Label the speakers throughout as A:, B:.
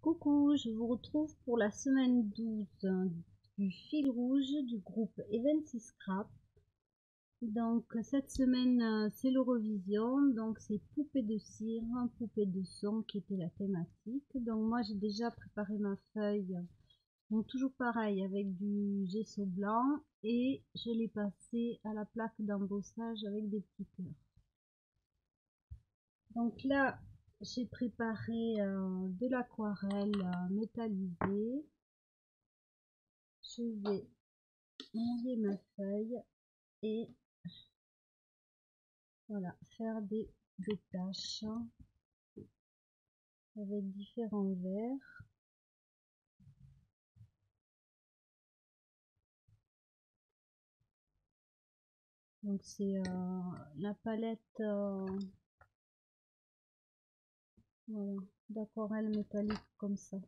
A: Coucou, je vous retrouve pour la semaine 12 du fil rouge du groupe Eventy Scrap. Donc cette semaine c'est l'Eurovision, donc c'est poupée de cire, poupée de son qui était la thématique. Donc moi j'ai déjà préparé ma feuille, donc toujours pareil avec du gesso blanc et je l'ai passé à la plaque d'embossage avec des petits cœurs. Donc là j'ai préparé de l'aquarelle métallisée. Je vais mouiller ma feuille et voilà, faire des taches avec différents verres. Donc c'est la palette voilà, d'aquarelle métallique comme ça.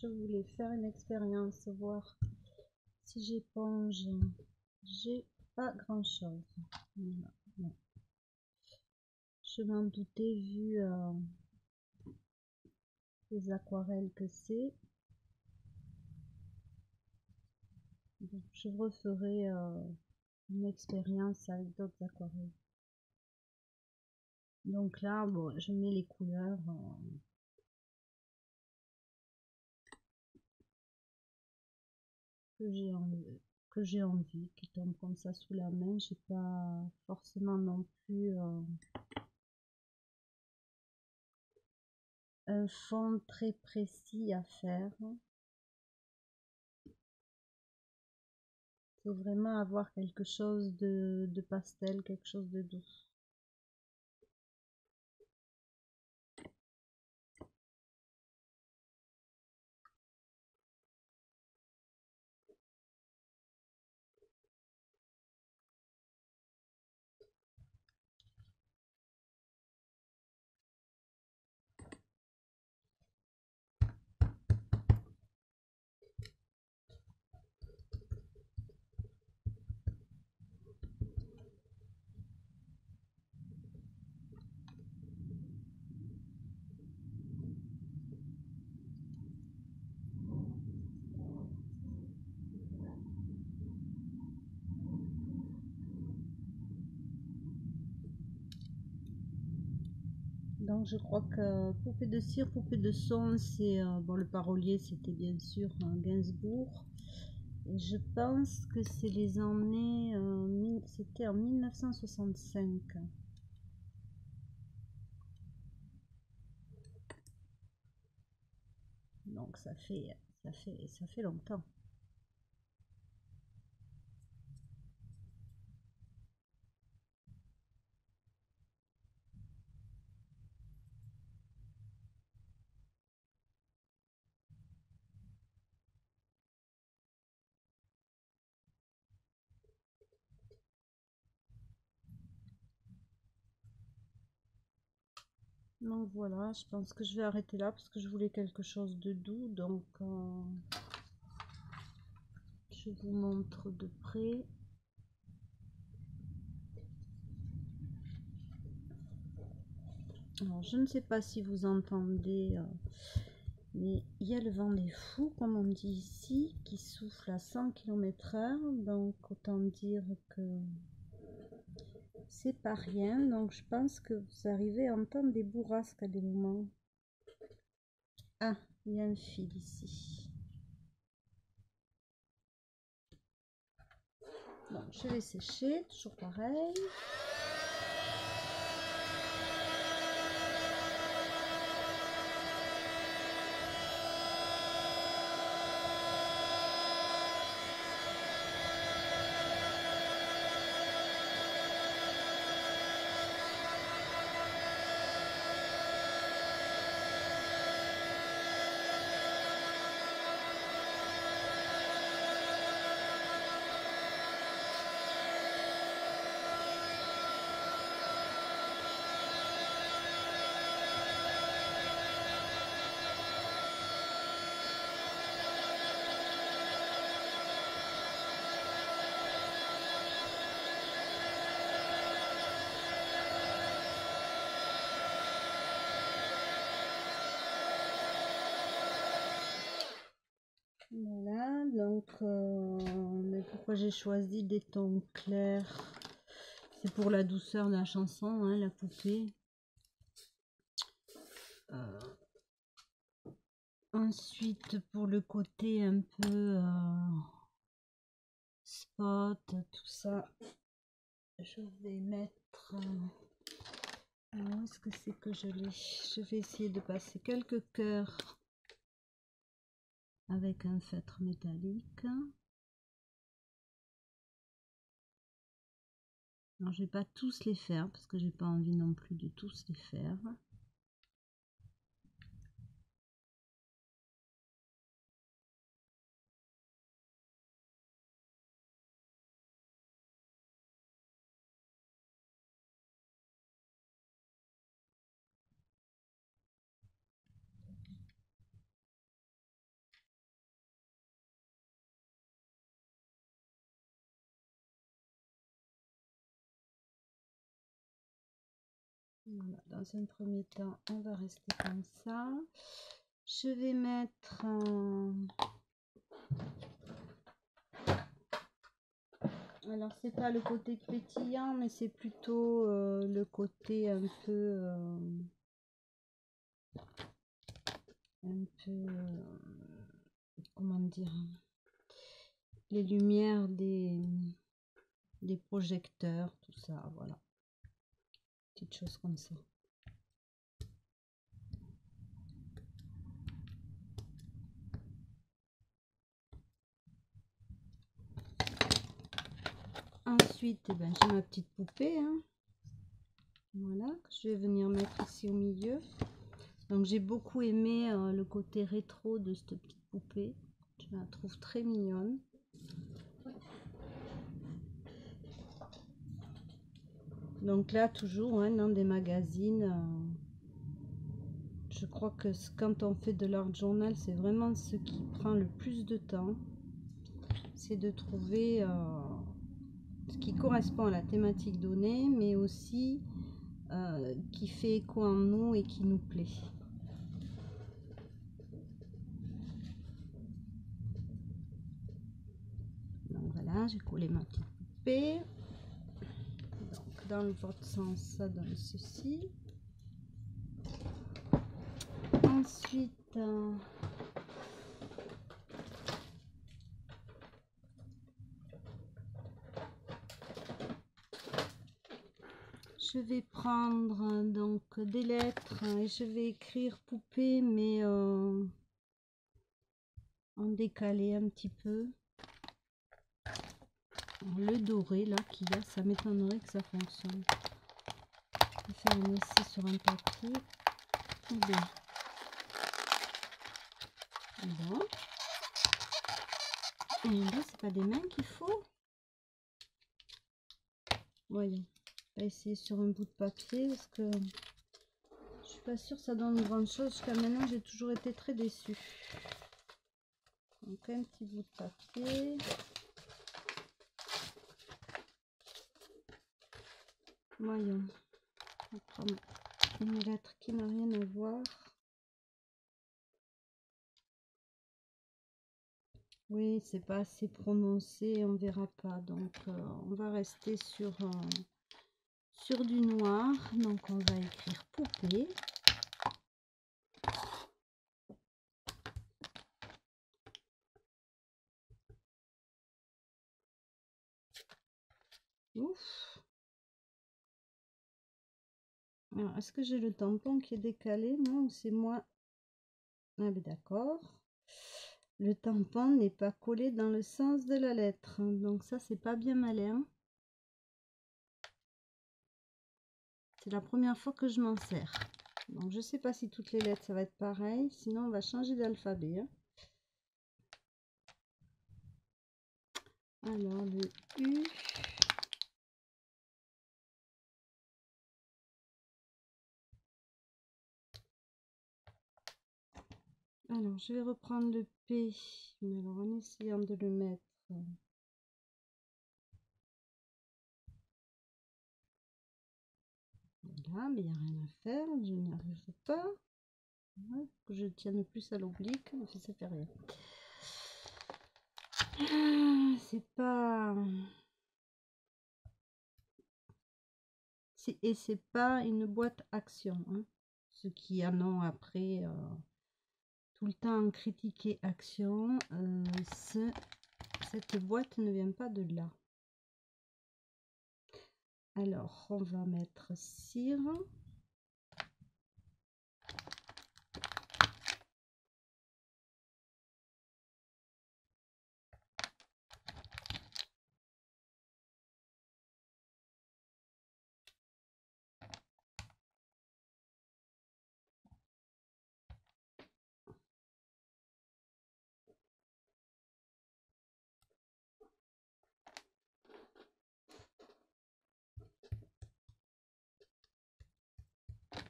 A: Je voulais faire une expérience, voir si j'éponge. J'ai pas grand chose. Voilà. Bon. Je m'en doutais vu les aquarelles que c'est. Donc, je referai une expérience avec d'autres aquarelles. Donc là, bon, je mets les couleurs que j'ai envie, qui tombent comme ça sous la main. J'ai pas forcément non plus un fond très précis à faire. C'est vraiment avoir quelque chose de pastel, quelque chose de doux. Donc je crois que poupée de cire, poupée de son, c'est bon, le parolier c'était bien sûr Gainsbourg. Et je pense que c'est les années, c'était en 1965. Donc ça fait longtemps. Donc voilà, je pense que je vais arrêter là parce que je voulais quelque chose de doux. Donc je vous montre de près. Alors je ne sais pas si vous entendez, mais il y a le vent des fous, comme on dit ici, qui souffle à 100 km/h. Donc autant dire que c'est pas rien. Donc je pense que vous arrivez à entendre des bourrasques à des moments. Ah, il y a un fil ici. Donc je vais sécher, toujours pareil. Voilà, donc mais pourquoi j'ai choisi des tons clairs? C'est pour la douceur de la chanson, hein, la poupée. Ensuite, pour le côté un peu spot, tout ça, je vais mettre... où est-ce que c'est que je l'ai? Je vais essayer de passer quelques cœurs avec un feutre métallique. Alors, je vais pas tous les faire parce que j'ai pas envie non plus de tous les faire. Voilà, dans un premier temps, on va rester comme ça. Je vais mettre alors c'est pas le côté pétillant, mais c'est plutôt le côté un peu comment dire, les lumières des projecteurs, tout ça, voilà, petites choses comme ça. Ensuite, eh ben, j'ai ma petite poupée, hein. Voilà, que je vais venir mettre ici au milieu. Donc j'ai beaucoup aimé le côté rétro de cette petite poupée. Je la trouve très mignonne. Donc là, toujours hein, dans des magazines, je crois que quand on fait de l'art journal, c'est vraiment ce qui prend le plus de temps. C'est de trouver ce qui correspond à la thématique donnée, mais aussi qui fait écho en nous et qui nous plaît. Donc voilà, j'ai collé ma petite poupée. Donc dans votre sens, ça donne ceci. Ensuite, je vais prendre donc des lettres et je vais écrire poupée, mais en décalé un petit peu. Alors, le doré là qu'il y a, ça m'étonnerait que ça fonctionne. Je vais faire un essai sur un papier. Bon. Bon. Et là, c'est pas des mains qu'il faut. Voyons. On va essayer sur un bout de papier parce que je suis pas sûre que ça donne une grande chose. Jusqu'à maintenant, j'ai toujours été très déçue. Donc un petit bout de papier. Voyons. On va prendre une lettre qui n'a rien à voir. Oui, c'est pas assez prononcé, on verra pas. Donc on va rester sur du noir. Donc on va écrire poupée. Ouf. Alors, est-ce que j'ai le tampon qui est décalé? Non, c'est moi. Ah ben d'accord. Le tampon n'est pas collé dans le sens de la lettre. Donc ça, c'est pas bien malin. C'est la première fois que je m'en sers. Donc je sais pas si toutes les lettres, ça va être pareil. Sinon, on va changer d'alphabet. Hein. Alors, le U. Alors, je vais reprendre le P, mais alors en essayant de le mettre. Voilà, mais il n'y a rien à faire, je n'y arriverai pas. Ouais, que je tienne plus à l'oblique, mais ça fait rien. C'est pas... Et c'est pas une boîte Action. Hein. Ceux qui en ont après tout le temps critiqué Action, cette boîte ne vient pas de là. Alors, on va mettre cire.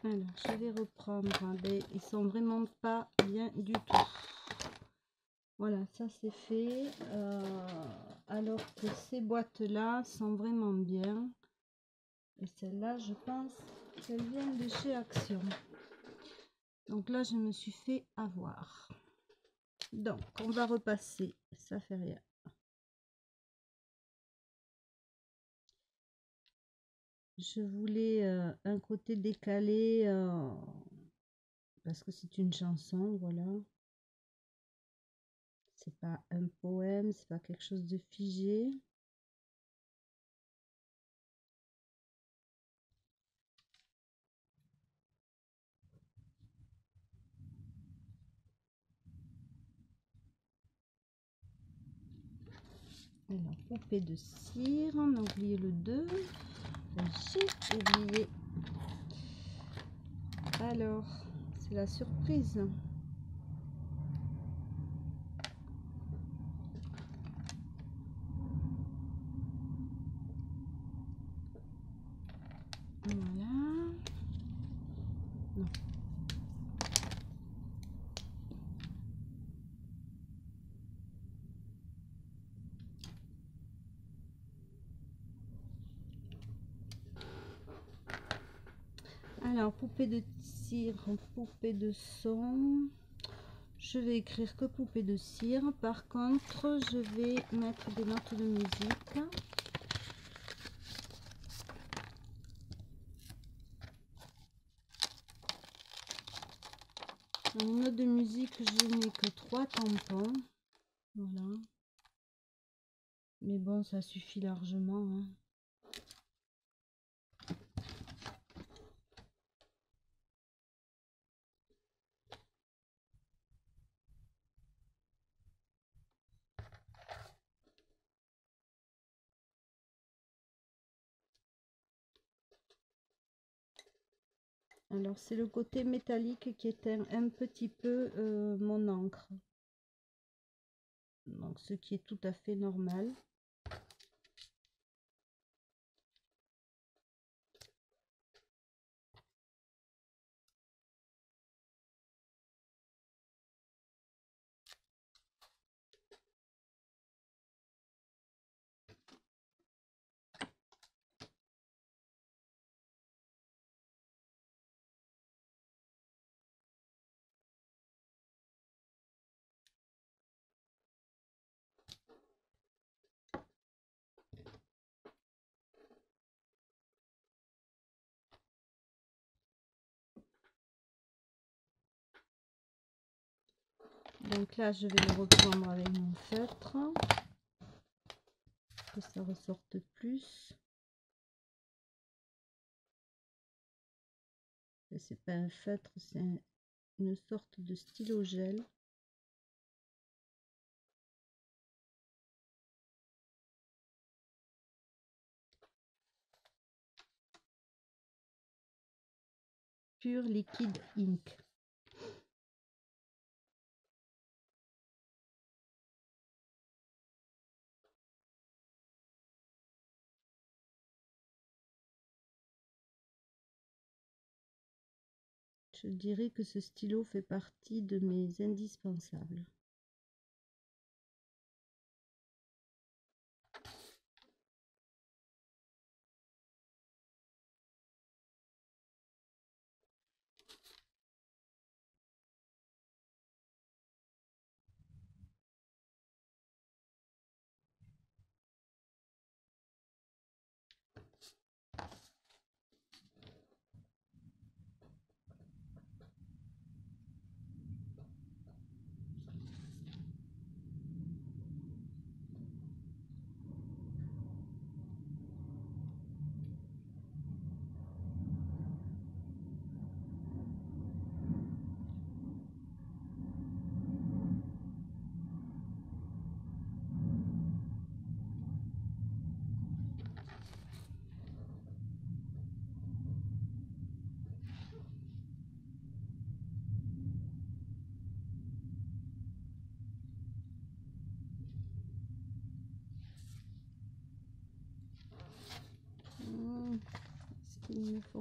A: Alors, je vais reprendre. Mais ils sont vraiment pas bien du tout. Voilà, ça c'est fait. Alors que ces boîtes-là sont vraiment bien. Et celle-là, je pense qu'elle vient de chez Action. Donc là, je me suis fait avoir. Donc, on va repasser. Ça fait rien. Je voulais un côté décalé parce que c'est une chanson, voilà. C'est pas un poème, c'est pas quelque chose de figé. Alors, poupée de cire, on a oublié le 2. J'ai oublié. Alors, c'est la surprise. Voilà. Non. Alors, poupée de cire, poupée de son. Je vais écrire que poupée de cire. Par contre, je vais mettre des notes de musique. Dans les notes de musique, je n'ai que 3 tampons. Voilà. Mais bon, ça suffit largement. Hein. Alors, c'est le côté métallique qui éteint un petit peu mon encre. Donc, ce qui est tout à fait normal. Donc là, je vais le reprendre avec mon feutre. Que ça ressorte plus. C'est pas un feutre, c'est une sorte de stylo gel. Pure liquide ink. Je dirais que ce stylo fait partie de mes indispensables.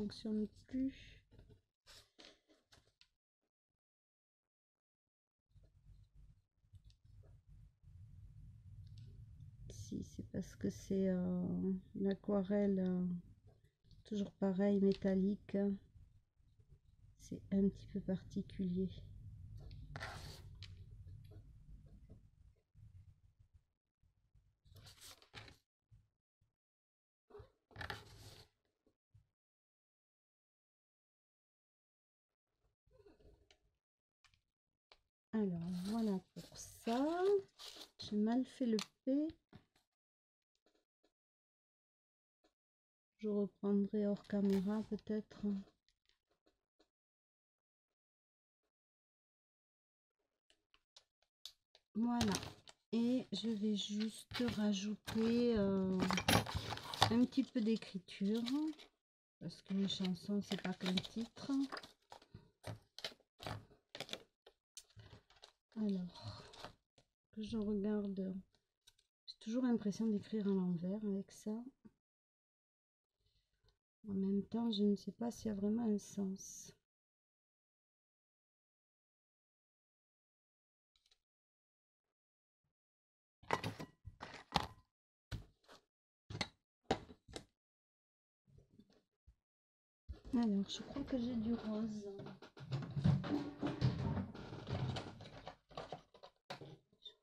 A: fonctionne plus. Si, c'est parce que c'est l'aquarelle, toujours pareil, métallique. C'est un petit peu particulier. Alors voilà pour ça. J'ai mal fait le P. Je reprendrai hors caméra peut-être. Voilà. Et je vais juste rajouter un petit peu d'écriture. Parce que les chansons, c'est pas qu'un titre. Alors, que je regarde. J'ai toujours l'impression d'écrire à l'envers avec ça. En même temps, je ne sais pas s'il y a vraiment un sens. Alors, je crois que j'ai du rose.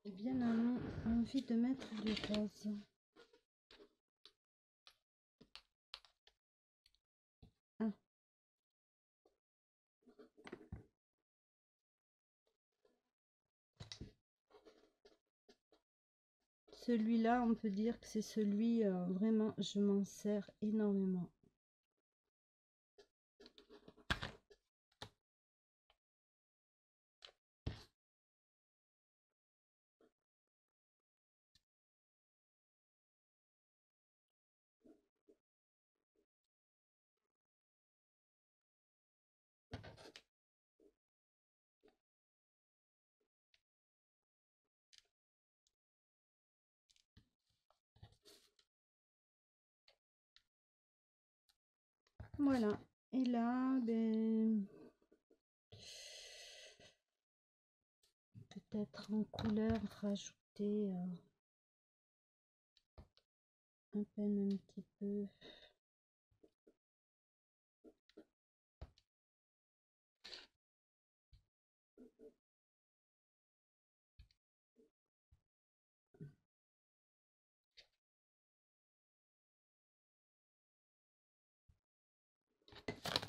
A: J'ai bien envie de mettre du rose. Ah. Celui-là, on peut dire que c'est celui, vraiment, je m'en sers énormément. Voilà. Et là, ben, peut-être en couleur rajouter à peine un petit peu.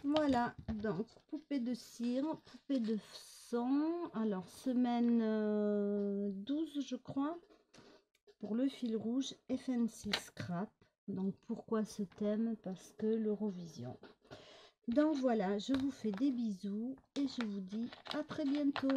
A: Voilà, donc poupée de cire, poupée de sang. Alors, semaine 12, je crois, pour le fil rouge FNC Scrap. Donc, pourquoi ce thème? Parce que l'Eurovision. Donc, voilà, je vous fais des bisous et je vous dis à très bientôt.